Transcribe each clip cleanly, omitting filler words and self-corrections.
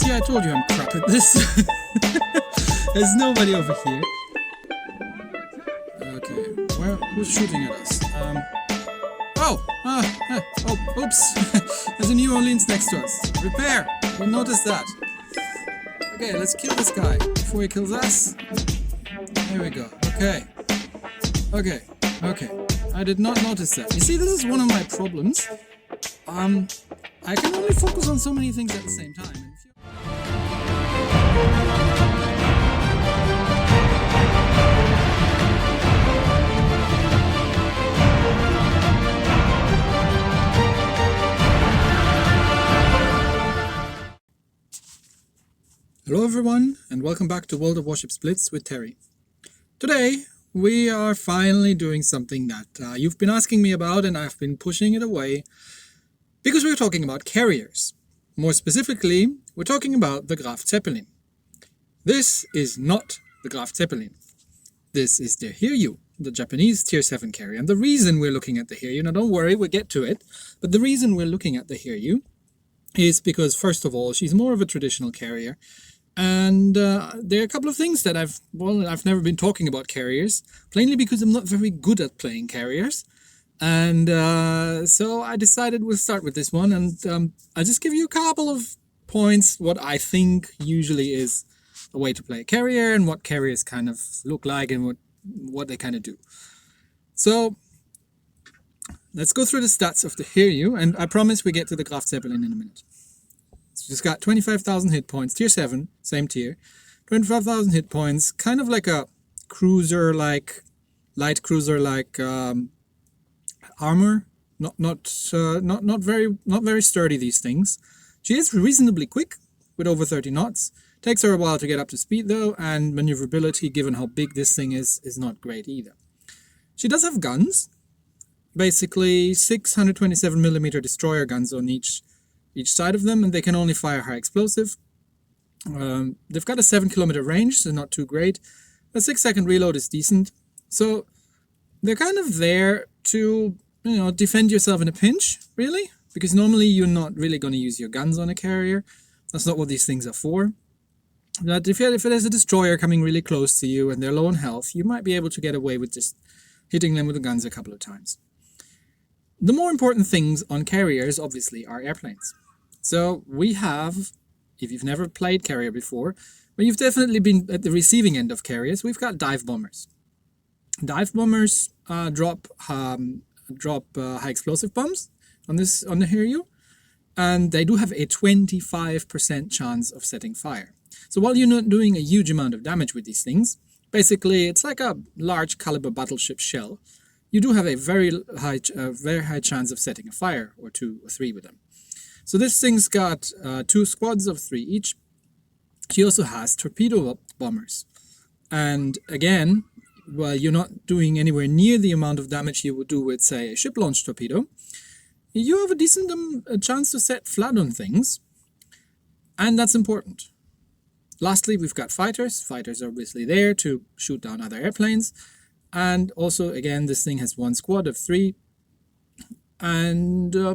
See, I told you I'm crap at this. There's nobody over here. Okay, who's shooting at us? Oops. There's a New Orleans next to us. Repair. We'll notice that. Okay, let's kill this guy before he kills us. There we go. Okay. I did not notice that. You see, this is one of my problems. I can only focus on so many things at the same time. Hello everyone, and welcome back to World of Warships Blitz with Terry. Today, we are finally doing something that you've been asking me about, and I've been pushing it away, because we're talking about carriers. More specifically, we're talking about the Graf Zeppelin. This is not the Graf Zeppelin. This is the Hiryu, the Japanese Tier 7 carrier. And the reason we're looking at the Hiryu, now don't worry, we'll get to it, but the reason we're looking at the Hiryu is because, first of all, she's more of a traditional carrier. And there are a couple of things that I've never been talking about carriers, plainly because I'm not very good at playing carriers. And so I decided we'll start with this one, and I'll just give you a couple of points, what I think usually is a way to play a carrier, and what carriers kind of look like, and what they kind of do. So let's go through the stats of the Hiryu, and I promise we get to the Graf Zeppelin in a minute. She's got 25,000 hit points, tier 7, same tier. 25,000 hit points, kind of like a cruiser-like, light cruiser-like armor. Not very sturdy, these things. She is reasonably quick, with over 30 knots. Takes her a while to get up to speed though, and maneuverability, given how big this thing is not great either. She does have guns. Basically, 627mm destroyer guns on each side of them, and they can only fire high explosive. They've got a 7-kilometer range, so not too great. A 6-second reload is decent. So they're kind of there to, defend yourself in a pinch, really, because normally you're not really going to use your guns on a carrier. That's not what these things are for. But if there's a destroyer coming really close to you and they're low on health, you might be able to get away with just hitting them with the guns a couple of times. The more important things on carriers, obviously, are airplanes. So we have, if you've never played carrier before, but you've definitely been at the receiving end of carriers, we've got dive bombers. Dive bombers drop high explosive bombs on the Hiryu, and they do have a 25% chance of setting fire. So while you're not doing a huge amount of damage with these things, basically it's like a large caliber battleship shell. You do have a very high chance of setting a fire, or 2 or 3 with them. So this thing's got 2 squads of 3 each. She also has torpedo bombers. And again, while you're not doing anywhere near the amount of damage you would do with, say, a ship-launched torpedo, you have a decent chance to set flat on things. And that's important. Lastly, we've got fighters. Fighters are obviously there to shoot down other airplanes. And also, again, this thing has 1 squad of 3. And they're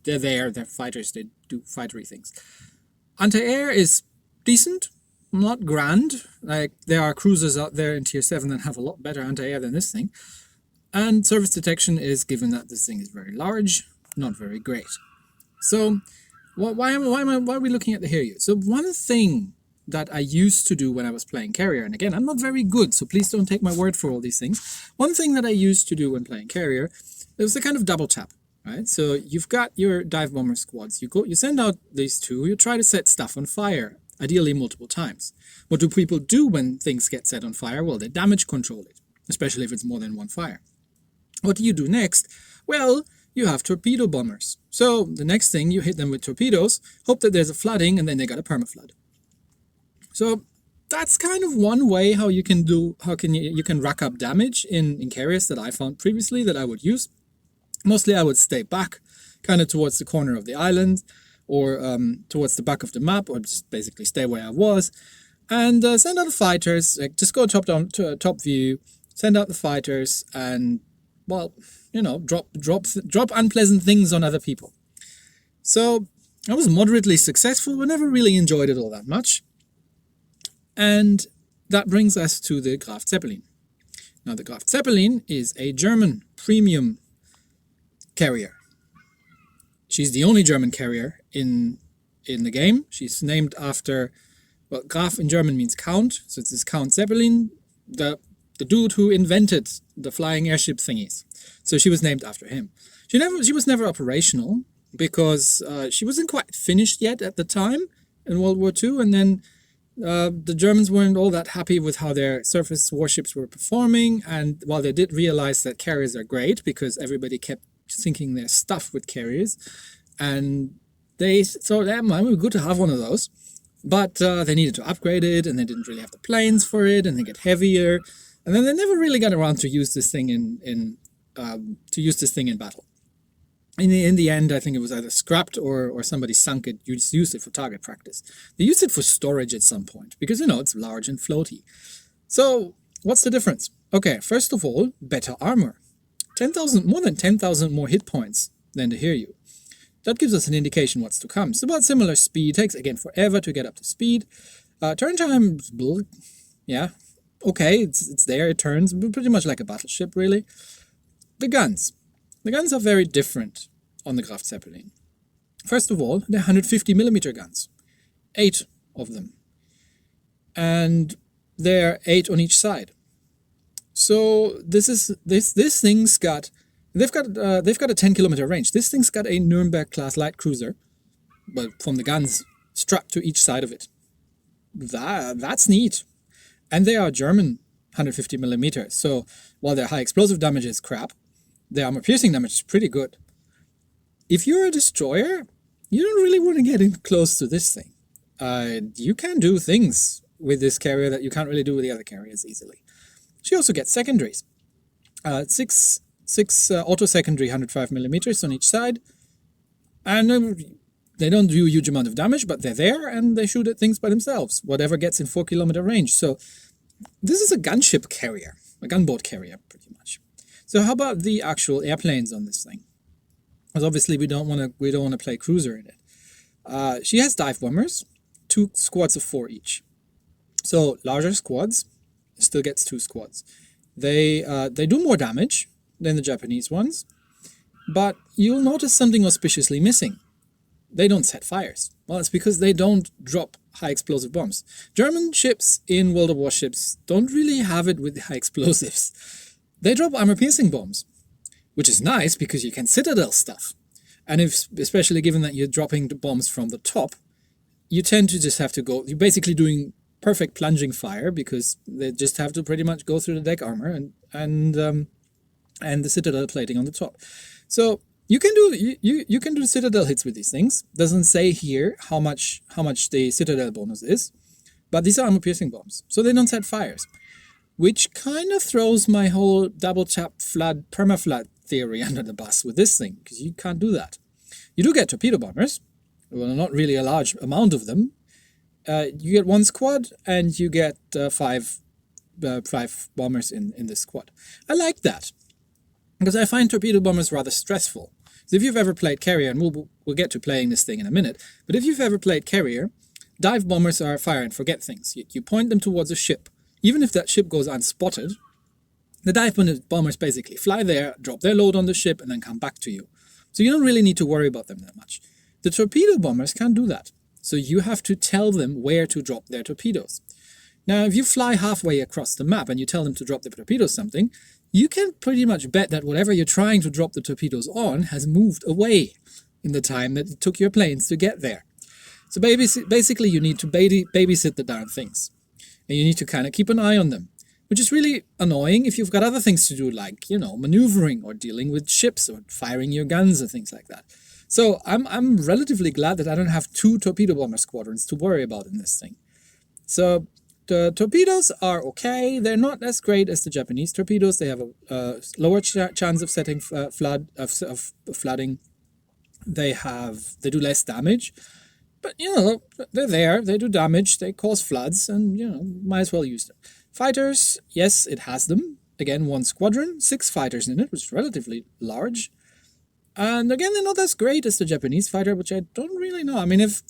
there. They're fighters. They do fightery things. Anti-air is decent, not grand. Like, there are cruisers out there in tier 7 that have a lot better anti-air than this thing. And surface detection is, given that this thing is very large, not very great. So why are we looking at the Hiryu? So one thing that I used to do when I was playing carrier, and again, I'm not very good, so please don't take my word for all these things. One thing that I used to do when playing carrier, it was the kind of double tap, right? So you've got your dive bomber squads. You send out these 2, you try to set stuff on fire, ideally multiple times. What do people do when things get set on fire? Well, they damage control it, especially if it's more than 1 fire. What do you do next? Well, you have torpedo bombers. So the next thing, you hit them with torpedoes, hope that there's a flooding, and then they got a permaflood. So that's kind of one way how you can rack up damage in carriers that I found previously that I would use. Mostly I would stay back, kind of towards the corner of the island, or towards the back of the map, or just basically stay where I was, and send out the fighters. Like, just go top down to a top view, send out the fighters, and, well, drop unpleasant things on other people. So I was moderately successful, but never really enjoyed it all that much. And that brings us to the Graf Zeppelin. Now, the Graf Zeppelin is a German premium carrier. She's the only German carrier in the game. She's named after, well, Graf in German means count, so it's this Count Zeppelin, the dude who invented the flying airship thingies. So she was named after him. She was never operational because she wasn't quite finished yet at the time in World War II, and then the Germans weren't all that happy with how their surface warships were performing, and while they did realize that carriers are great because everybody kept sinking their stuff with carriers, and they thought, yeah, man, it would be good to have one of those, but they needed to upgrade it, and they didn't really have the planes for it, and they get heavier, and then they never really got around to use this thing in battle. In the end, I think it was either scrapped or somebody sunk it, used it for target practice. They used it for storage at some point because, it's large and floaty. So what's the difference? Okay, first of all, better armor. More than 10,000 more hit points than the Hiryu. That gives us an indication what's to come. It's about similar speed. Takes, again, forever to get up to speed. Turn time, yeah, okay, it's there, it turns, pretty much like a battleship, really. The guns. The guns are very different on the Graf Zeppelin. First of all, they're 150mm guns. 8 of them. And they're 8 on each side. So this thing's got they've got a 10-kilometer range. This thing's got a Nuremberg class light cruiser, but from the guns strapped to each side of it. That's neat. And they are German 150mm. So while their high explosive damage is crap, the armor piercing damage is pretty good. If you're a destroyer, you don't really want to get in close to this thing. You can do things with this carrier that you can't really do with the other carriers easily. She also gets secondaries. Six auto secondary 105mm on each side. And they don't do a huge amount of damage, but they're there and they shoot at things by themselves. Whatever gets in 4-kilometer range. So this is a gunship carrier, a gunboat carrier, pretty much. So how about the actual airplanes on this thing? Because obviously we don't want to play cruiser in it. She has dive bombers, 2 squads of 4 each. So larger squads still gets 2 squads. They do more damage than the Japanese ones, but you'll notice something auspiciously missing. They don't set fires. Well, it's because they don't drop high explosive bombs. German ships in World of Warships don't really have it with high explosives. They drop armor-piercing bombs, which is nice because you can citadel stuff. And especially given that you're dropping the bombs from the top, you tend to just have to go... You're basically doing perfect plunging fire because they just have to pretty much go through the deck armor and the citadel plating on the top. So you can do citadel hits with these things. Doesn't say here how much the citadel bonus is, but these are armor-piercing bombs, so they don't set fires. Which kind of throws my whole double tap flood, permaflood theory under the bus with this thing, because you can't do that. You do get torpedo bombers, well, not really a large amount of them. You get 1 squad, and you get 5 bombers in this squad. I like that, because I find torpedo bombers rather stressful. So if you've ever played carrier, and we'll get to playing this thing in a minute, but if you've ever played carrier, dive bombers are fire and forget things. You point them towards a ship. Even if that ship goes unspotted, the dive bombers basically fly there, drop their load on the ship, and then come back to you. So you don't really need to worry about them that much. The torpedo bombers can't do that. So you have to tell them where to drop their torpedoes. Now, if you fly halfway across the map and you tell them to drop the torpedoes something, you can pretty much bet that whatever you're trying to drop the torpedoes on has moved away in the time that it took your planes to get there. So basically you need to babysit the darn things. And you need to kind of keep an eye on them, which is really annoying if you've got other things to do, like, maneuvering or dealing with ships or firing your guns or things like that. So I'm relatively glad that I don't have 2 torpedo bomber squadrons to worry about in this thing. So the torpedoes are okay. They're not as great as the Japanese torpedoes. They have a lower chance of setting flooding. They do less damage. But, they're there, they do damage, they cause floods, and, might as well use them. Fighters, yes, it has them. Again, 1 squadron, 6 fighters in it, which is relatively large. And again, they're not as great as the Japanese fighter, which I don't really know. I mean, if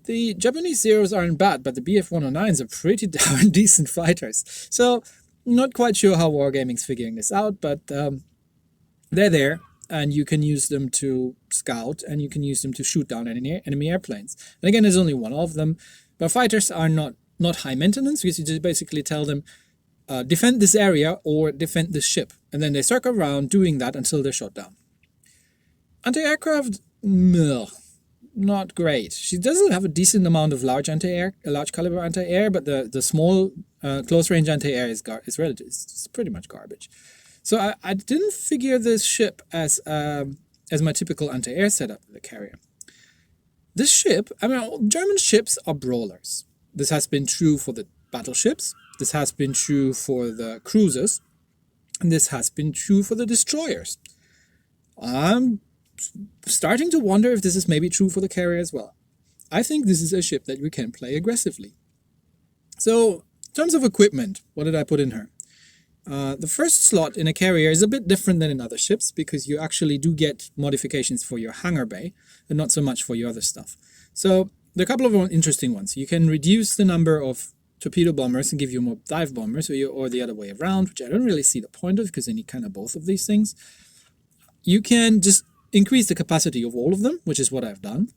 the Japanese Zeros aren't bad, but the BF-109s are pretty darn decent fighters. So, not quite sure how Wargaming's figuring this out, but they're there, and you can use them to scout, and you can use them to shoot down enemy airplanes. And again, there's only one of them, but fighters are not high maintenance, because you just basically tell them, defend this area or defend this ship. And then they circle around doing that until they're shot down. Anti-aircraft, not great. She does have a decent amount of large caliber anti-air, but the small close-range anti-air is relative. It's pretty much garbage. So I didn't figure this ship as my typical anti-air setup with the carrier. This ship, I mean, German ships are brawlers. This has been true for the battleships. This has been true for the cruisers. And this has been true for the destroyers. I'm starting to wonder if this is maybe true for the carrier as well. I think this is a ship that we can play aggressively. So, in terms of equipment, what did I put in her? The first slot in a carrier is a bit different than in other ships, because you actually do get modifications for your hangar bay and not so much for your other stuff. So there are a couple of interesting ones. You can reduce the number of torpedo bombers and give you more dive bombers, or the other way around, which I don't really see the point of, because you need kind of both of these things. You can just increase the capacity of all of them, which is what I've done.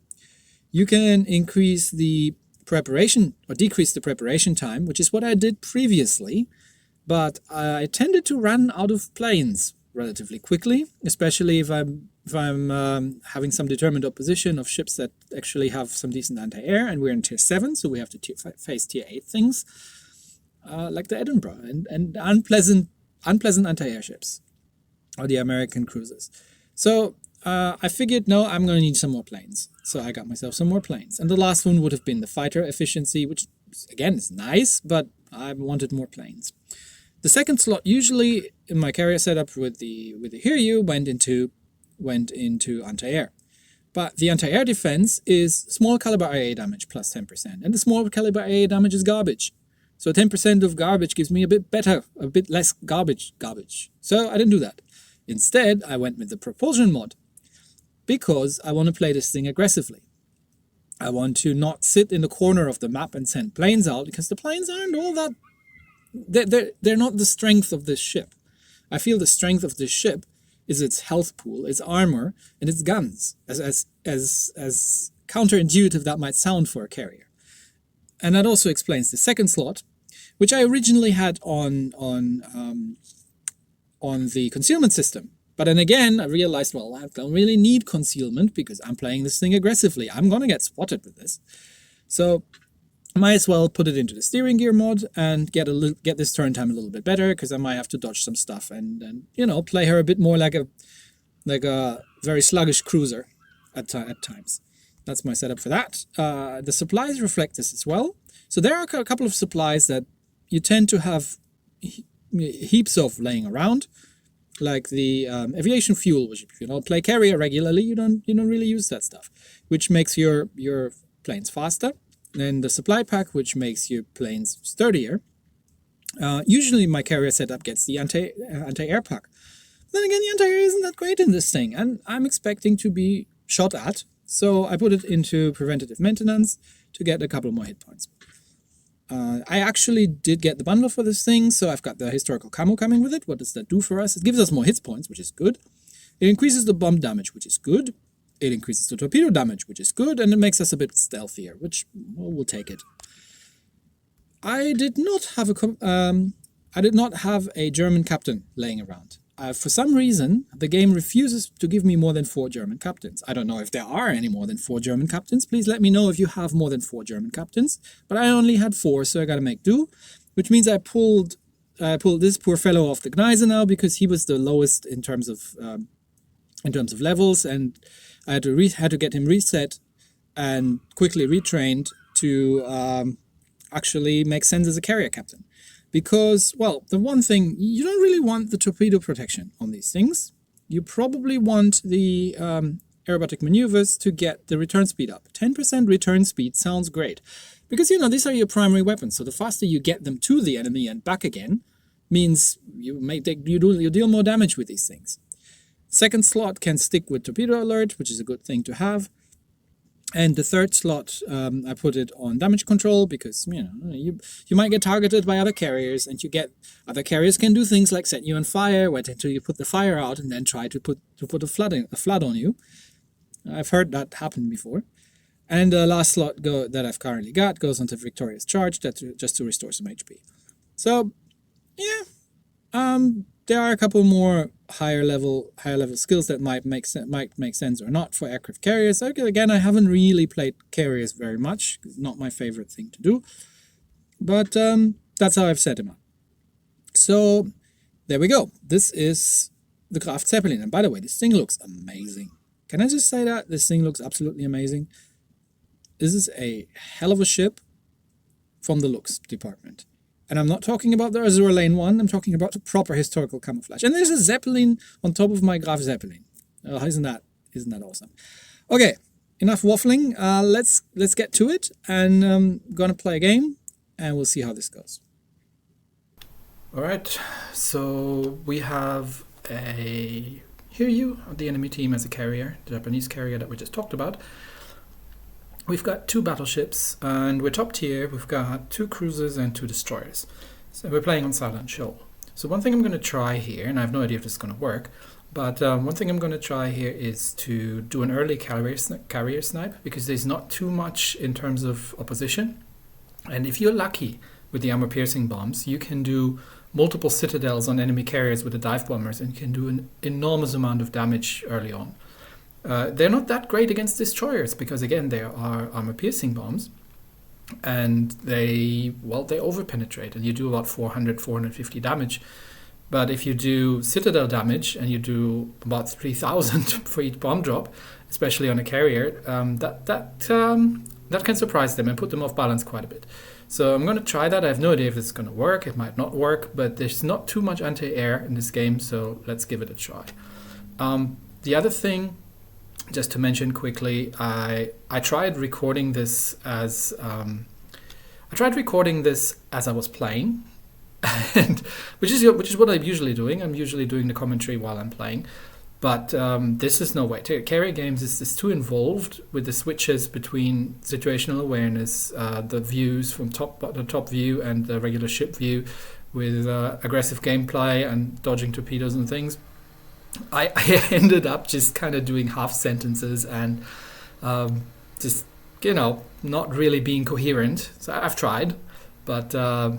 You can increase the preparation or decrease the preparation time, which is what I did previously. But I tended to run out of planes relatively quickly, especially if I'm having some determined opposition of ships that actually have some decent anti-air, and we're in tier 7, so we have to face tier 8 things, like the Edinburgh and unpleasant anti-air ships, or the American cruisers. So I figured, no, I'm going to need some more planes. So I got myself some more planes. And the last one would have been the fighter efficiency, which, again, is nice, but I wanted more planes. The second slot, usually in my carrier setup with the Hiryu, went into anti-air. But the anti-air defense is small caliber IA damage plus 10%. And the small caliber IA damage is garbage. So 10% of garbage gives me a bit less garbage. So I didn't do that. Instead, I went with the propulsion mod, because I want to play this thing aggressively. I want to not sit in the corner of the map and send planes out, because the planes aren't all that... They're not the strength of this ship. I feel the strength of this ship is its health pool, its armor, and its guns, as counterintuitive that might sound for a carrier. And that also explains the second slot, which I originally had on the concealment system. But then again, I realized, well, I don't really need concealment, because I'm playing this thing aggressively. I'm going to get spotted with this. So I might as well put it into the steering gear mod and get this turn time a little bit better, because I might have to dodge some stuff and play her a bit more like a very sluggish cruiser at times. That's my setup for that. The supplies reflect this as well. So there are a couple of supplies that you tend to have heaps of laying around, like the aviation fuel, which if you don't play carrier regularly, you don't really use that stuff, which makes your planes faster. Then the supply pack, which makes your planes sturdier. Usually my carrier setup gets the anti-air pack. Then again, the anti-air isn't that great in this thing, and I'm expecting to be shot at, so I put it into preventative maintenance to get a couple more hit points. I actually did get the bundle for this thing, so I've got the historical camo coming with it. What does that do for us? It gives us more hit points, which is good. It increases the bomb damage, which is good. It increases the torpedo damage, which is good, and it makes us a bit stealthier, which, well, we'll take it. I did not have a German captain laying around. For some reason, the game refuses to give me more than 4 German captains. I don't know if there are any more than 4 German captains. Please let me know if you have more than 4 German captains. But I only had 4, so I gotta make do. Which means I pulled this poor fellow off the Gneise now, because he was the lowest in terms of levels, and I had to get him reset and quickly retrained to actually make sense as a carrier captain. Because, well, the one thing, you don't really want the torpedo protection on these things. You probably want the aerobatic maneuvers to get the return speed up. 10% return speed sounds great. Because, these are your primary weapons, so the faster you get them to the enemy and back again means you deal more damage with these things. Second slot can stick with torpedo alert, which is a good thing to have. And the third slot, I put it on damage control because, you know, you might get targeted by other carriers, and other carriers can do things like set you on fire, wait until you put the fire out, and then try to put a flood on you. I've heard that happen before. And the last slot that I've currently got goes onto Victorious Charge, just to restore some HP. So, yeah, there are a couple more higher level skills that might make sense or not for aircraft carriers. Okay, again, I haven't really played carriers very much. It's not my favorite thing to do. But that's how I've set him up. So there we go. This is the Graf Zeppelin. And by the way, this thing looks amazing. Can I just say that? This thing looks absolutely amazing. This is a hell of a ship from the looks department. And I'm not talking about the Azure Lane one, I'm talking about the proper historical camouflage. And there's a Zeppelin on top of my Graf Zeppelin. Isn't that awesome? Okay, enough waffling. Let's get to it, and I'm gonna play a game, and we'll see how this goes. Alright, so we have a Hiryu of the enemy team as a carrier, the Japanese carrier that we just talked about. We've got 2 battleships, and we're top tier. We've got 2 cruisers and 2 destroyers. So we're playing on Silent Shoal. So one thing I'm going to try here, and I have no idea if this is going to work, but one thing I'm going to try here is to do an early carrier snipe, because there's not too much in terms of opposition. And if you're lucky with the armor-piercing bombs, you can do multiple citadels on enemy carriers with the dive bombers, and you can do an enormous amount of damage early on. They're not that great against destroyers because, again, they are armor-piercing bombs, and they over-penetrate, and you do about 450 damage. But if you do citadel damage and you do about 3,000 for each bomb drop, especially on a carrier, that can surprise them and put them off balance quite a bit. So I'm going to try that. I have no idea if it's going to work. It might not work, but there's not too much anti-air in this game, so let's give it a try. The other thing, just to mention quickly, I tried recording this as I was playing, and which is what I'm usually doing. I'm usually doing the commentary while I'm playing, but this is no way. Carrier games is too involved with the switches between situational awareness, the views from the top view and the regular ship view, with aggressive gameplay and dodging torpedoes and things. I ended up just kind of doing half sentences and just, you know, not really being coherent. So I've tried, but I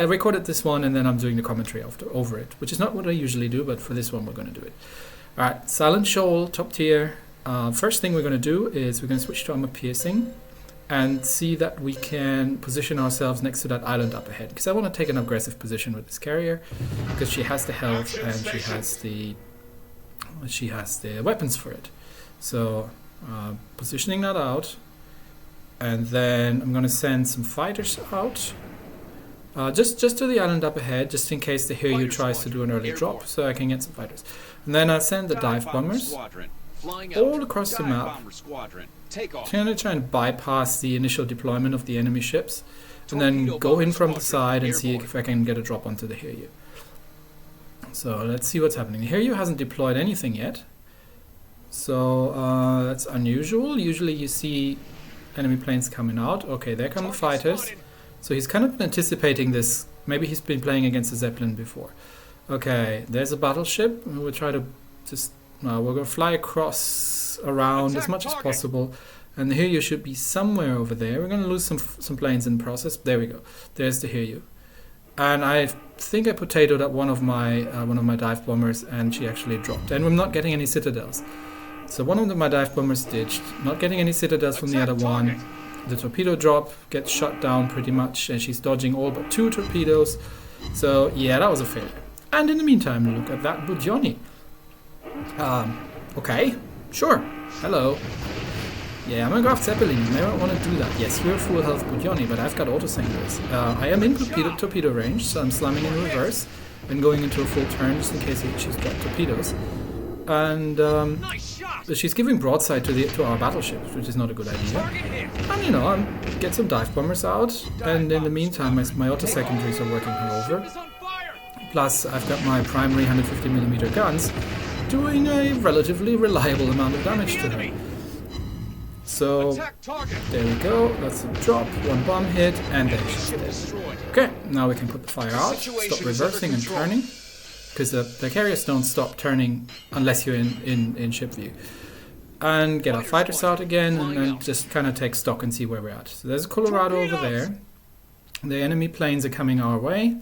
recorded this one, and then I'm doing the commentary over it, which is not what I usually do, but for this one we're going to do it. All right, Silent Shoal, top tier. First thing we're going to do is we're going to switch to armor piercing and see that we can position ourselves next to that island up ahead, because I want to take an aggressive position with this carrier, because she has the health and she has the weapons for it. So positioning that out, and then I'm going to send some fighters out, just to the island up ahead, just in case the Hiryu tries to do an early drop, so I can get some fighters. And then I'll send the dive bombers all across the map, trying to bypass the initial deployment of the enemy ships, and then go in from the side and see if I can get a drop onto the Hiryu. So let's see what's happening. The Hiryu hasn't deployed anything yet, so that's unusual. Usually you see enemy planes coming out. Okay, there come the fighters. So he's kind of anticipating this. Maybe he's been playing against a Zeppelin before. Okay, there's a battleship. We'll try to just... we're going to fly across around as much as possible. And the Hiryu should be somewhere over there. We're going to lose some planes in the process. There we go. There's the Hiryu. And I think I potatoed up one of my dive bombers, and she actually dropped. And we're not getting any citadels. So one of my dive bombers ditched. Not getting any citadels from the other one. The torpedo drop gets shot down pretty much, and she's dodging all but 2 torpedoes. So yeah, that was a failure. And in the meantime, look at that Budyoni. Okay, sure. Hello. Yeah, I'm a Graf Zeppelin. You may not want to do that. Yes, we're full health Budyoni, but I've got auto-sinkers. I am in torpedo range, so I'm slamming in reverse and going into a full turn just in case she's got torpedoes. And she's giving broadside to our battleships, which is not a good idea. And, you know, get some dive bombers out, and in the meantime, my auto-secondaries are working her over. Plus, I've got my primary 150mm guns doing a relatively reliable amount of damage to her. So there we go, that's a drop, one bomb hit, and then she's dead. Okay, now we can put the fire out, stop reversing and turning, because the carriers don't stop turning unless you're in ship view. And get our fighters out again, and then just kind of take stock and see where we're at. So there's a Colorado over there. The enemy planes are coming our way.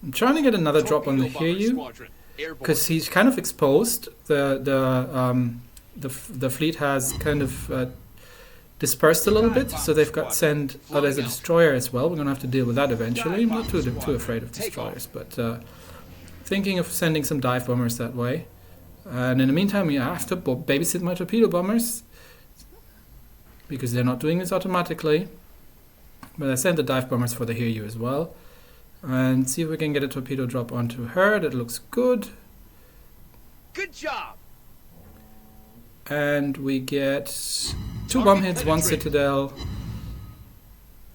I'm trying to get another drop on the Hiryu, because he's kind of exposed. The fleet has kind of dispersed a little bit, so they've got sent. Oh, there's a destroyer as well. We're gonna have to deal with that eventually. I'm not too afraid of destroyers, but thinking of sending some dive bombers that way. And in the meantime, we have to babysit my torpedo bombers, because they're not doing this automatically. But I sent the dive bombers for the Hiryu as well. And see if we can get a torpedo drop onto her. That looks good. Good job. And we get 2 bomb hits, 1 citadel,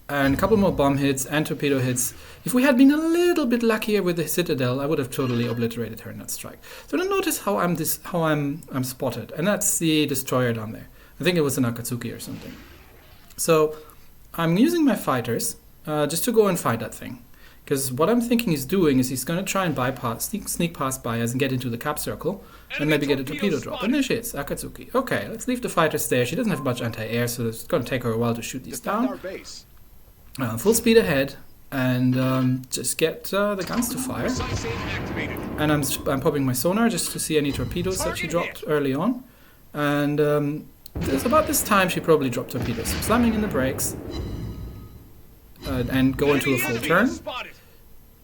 and a couple more bomb hits and torpedo hits. If we had been a little bit luckier with the citadel, I would have totally obliterated her in that strike. So now notice how I'm spotted, and that's the destroyer down there. I think it was an Akatsuki or something. So I'm using my fighters just to go and fight that thing. Because what I'm thinking he's doing is he's going to try and bypass, sneak past by us and get into the cap circle and maybe get a torpedo drop. And there she is, Akatsuki. Okay, let's leave the fighters there. She doesn't have much anti-air, so it's going to take her a while to shoot these down. Full speed ahead and just get the guns to fire. And I'm popping my sonar just to see any torpedoes that she dropped early on. And it's about this time she probably dropped torpedoes. So slamming in the brakes and go into a full turn.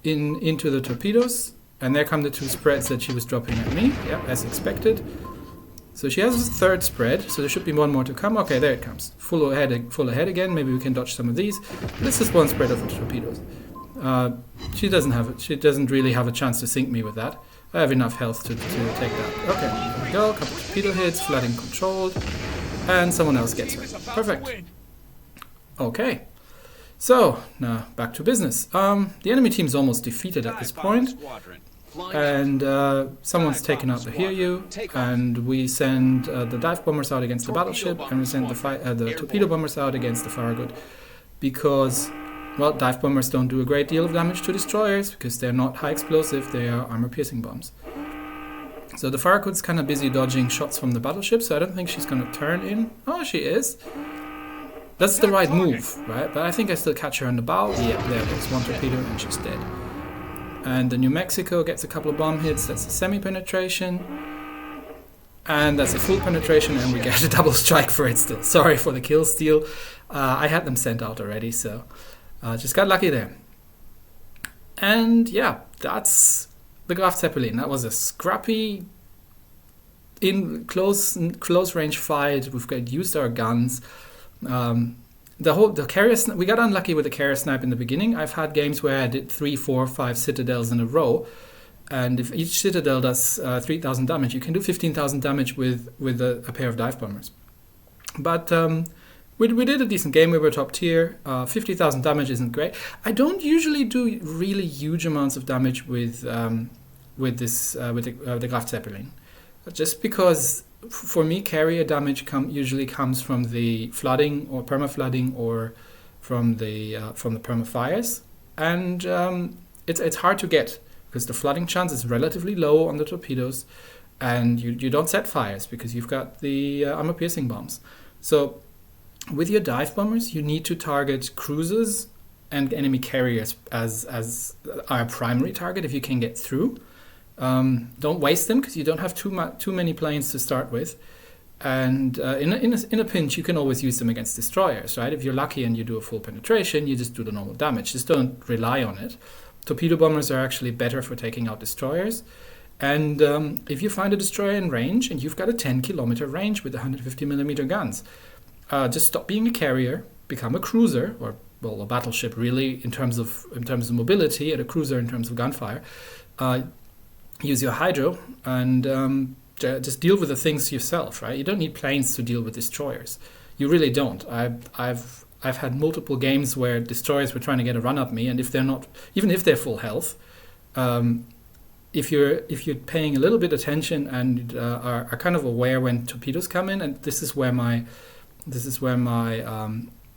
Into the torpedoes, and there come the 2 spreads that she was dropping at me. Yep, as expected. So she has a 3rd spread, so there should be 1 more to come. Okay, there it comes. Full ahead again. Maybe we can dodge some of these. This is 1 spread of the torpedoes. She doesn't really have a chance to sink me with that. I have enough health to take that. Okay, there we go. A couple of torpedo hits, flooding controlled, and someone else gets her. Perfect. Okay. So, now back to business. The enemy team's almost defeated at this point, and someone's taken out the Hiryu, and we send the dive bombers out against the battleship, and we send the torpedo bombers out against the Farragut, because, well, dive bombers don't do a great deal of damage to destroyers, because they're not high explosive, they are armor-piercing bombs. So the Farragut's kind of busy dodging shots from the battleship, so I don't think she's going to turn in. Oh, she is. That's the right move, right? But I think I still catch her on the bow. Yeah, there it is. 1 torpedo and she's dead. And the New Mexico gets a couple of bomb hits. That's a semi-penetration. And that's a full penetration, and we get a double strike for it still. Sorry for the kill steal. I had them sent out already, so just got lucky there. And yeah, that's the Graf Zeppelin. That was a scrappy, in close range fight. We've used our guns. The carrier, we got unlucky with the carrier snipe in the beginning. I've had games where I did 3, 4, 5 citadels in a row, and if each citadel does 3,000 damage, you can do 15,000 damage with a pair of dive bombers. But we did a decent game. We were top tier. 50,000 damage isn't great. I don't usually do really huge amounts of damage with the Graf Zeppelin, just because. For me, carrier damage usually comes from the flooding or perma-flooding or from the perma-fires, and it's hard to get because the flooding chance is relatively low on the torpedoes, and you don't set fires because you've got the armor-piercing bombs. So with your dive bombers, you need to target cruisers and enemy carriers as our primary target if you can get through. Don't waste them because you don't have too many planes to start with, and in a pinch you can always use them against destroyers, right? If you're lucky and you do a full penetration, you just do the normal damage. Just don't rely on it. Torpedo bombers are actually better for taking out destroyers, and if you find a destroyer in range and you've got a 10-kilometer range with 150mm guns, just stop being a carrier, become a cruiser, or well, a battleship really in terms of mobility, and a cruiser in terms of gunfire. Use your hydro and just deal with the things yourself, right? You don't need planes to deal with destroyers. You really don't. I've had multiple games where destroyers were trying to get a run at me, and if they're not, even if they're full health, if you're paying a little bit attention and are kind of aware when torpedoes come in, and this is where my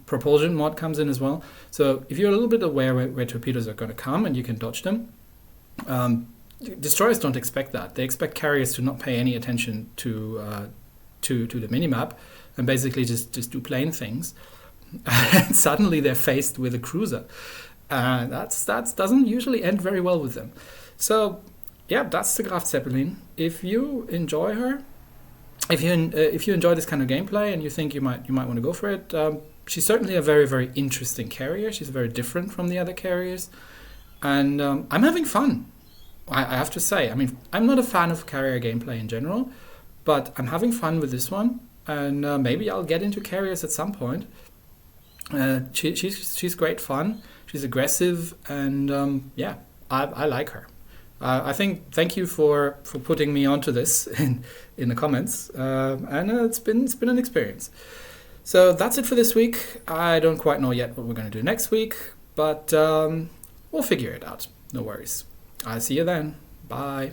propulsion mod comes in as well. So if you're a little bit aware where torpedoes are going to come and you can dodge them, destroyers don't expect that. They expect carriers to not pay any attention to the minimap and basically just do plain things. And suddenly they're faced with a cruiser. That doesn't usually end very well with them. So yeah, that's the Graf Zeppelin. If you enjoy her, if you enjoy this kind of gameplay and you think you might want to go for it, she's certainly a very, very interesting carrier. She's very different from the other carriers, and I'm having fun. I have to say. I mean, I'm not a fan of carrier gameplay in general, but I'm having fun with this one, and maybe I'll get into carriers at some point. She's great fun. She's aggressive, and yeah, I like her. I think thank you for putting me onto this in the comments, and it's been an experience. So that's it for this week. I don't quite know yet what we're going to do next week, but we'll figure it out. No worries. I'll see you then. Bye.